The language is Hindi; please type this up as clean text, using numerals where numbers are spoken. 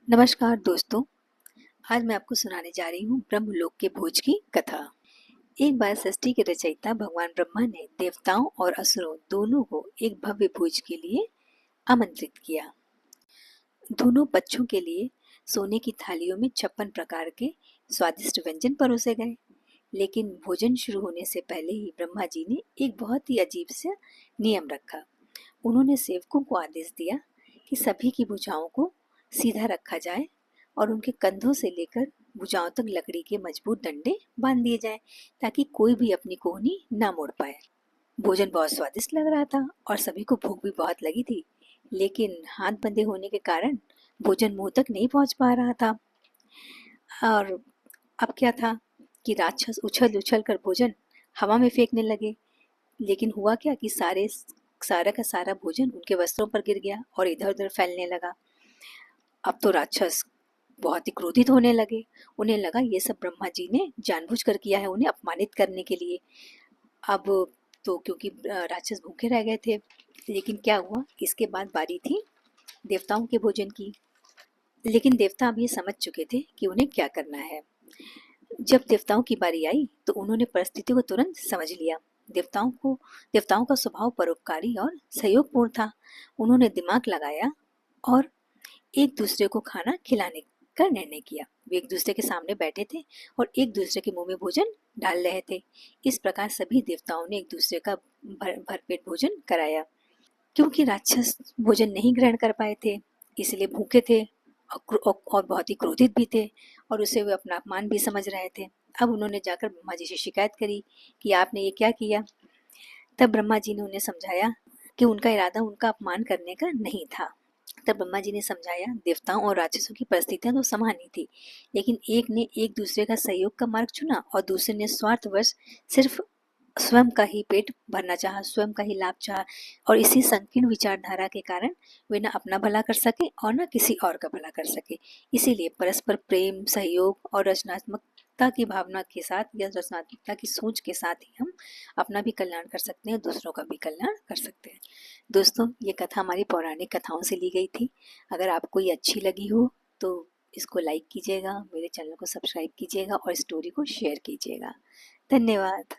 नमस्कार दोस्तों। आज मैं आपको सुनाने जा रही हूँ ब्रह्मलोक के भोज की कथा। एक बार सृष्टि के रचयिता भगवान ब्रह्मा ने देवताओं और असुरों दोनों को एक भव्य भोज के लिए आमंत्रित किया। दोनों पक्षों के लिए सोने की थालियों में 56 प्रकार के स्वादिष्ट व्यंजन परोसे गए। लेकिन भोजन शुरू होने से पहले ही ब्रह्मा जी ने एक बहुत ही अजीब सा नियम रखा। उन्होंने सेवकों को आदेश दिया कि सभी की भुजाओं को सीधा रखा जाए और उनके कंधों से लेकर भुजाओं तक लकड़ी के मजबूत डंडे बांध दिए जाए ताकि कोई भी अपनी कोहनी ना मोड़ पाए। भोजन बहुत स्वादिष्ट लग रहा था और सभी को भूख भी बहुत लगी थी, लेकिन हाथ बंधे होने के कारण भोजन मुंह तक नहीं पहुंच पा रहा था। और अब क्या था कि राक्षस उछल उछल कर भोजन हवा में फेंकने लगे। लेकिन हुआ क्या कि सारा का सारा भोजन उनके वस्त्रों पर गिर गया और इधर उधर फैलने लगा। अब तो राक्षस बहुत ही क्रोधित होने लगे। उन्हें लगा ये सब ब्रह्मा जी ने जानबूझकर किया है, उन्हें अपमानित करने के लिए। अब तो क्योंकि राक्षस भूखे रह गए थे। लेकिन क्या हुआ, इसके बाद बारी थी देवताओं के भोजन की। लेकिन देवता अब ये समझ चुके थे कि उन्हें क्या करना है। जब देवताओं की बारी आई तो उन्होंने परिस्थिति को तुरंत समझ लिया। देवताओं का स्वभाव परोपकारी और सहयोगपूर्ण था। उन्होंने दिमाग लगाया और एक दूसरे को खाना खिलाने का निर्णय किया। वे एक दूसरे के सामने बैठे थे और एक दूसरे के मुंह में भोजन डाल रहे थे। इस प्रकार सभी देवताओं ने एक दूसरे का भरपेट भोजन कराया। क्योंकि राक्षस भोजन नहीं ग्रहण कर पाए थे, इसलिए भूखे थे और बहुत ही क्रोधित भी थे और उसे वे अपना अपमान भी समझ रहे थे। अब उन्होंने जाकर ब्रह्मा जी से शिकायत करी कि आपने ये क्या किया। तब ब्रह्मा जी ने उन्हें समझाया कि उनका इरादा उनका अपमान करने का नहीं था। तब ब्रह्मा जी ने समझाया, देवताओं और राक्षसों की परिस्थितियां तो समान ही थी, लेकिन एक ने एक दूसरे का सहयोग का मार्ग चुना और दूसरे ने स्वार्थवश सिर्फ स्वयं का ही पेट भरना चाहा, स्वयं का ही लाभ चाहा। और इसी संकीर्ण विचारधारा के कारण वे न अपना भला कर सके और न किसी और का भला कर सके। इसीलिए परस्पर प्रेम, सहयोग और रचनात्मकता की भावना के साथ या रचनात्मकता की सोच के साथ ही हम अपना भी कल्याण कर सकते हैं, दूसरों का भी कल्याण कर सकते हैं। दोस्तों, ये कथा हमारी पौराणिक कथाओं से ली गई थी। अगर आपको ये अच्छी लगी हो तो इसको लाइक कीजिएगा, मेरे चैनल को सब्सक्राइब कीजिएगा और स्टोरी को शेयर कीजिएगा। धन्यवाद।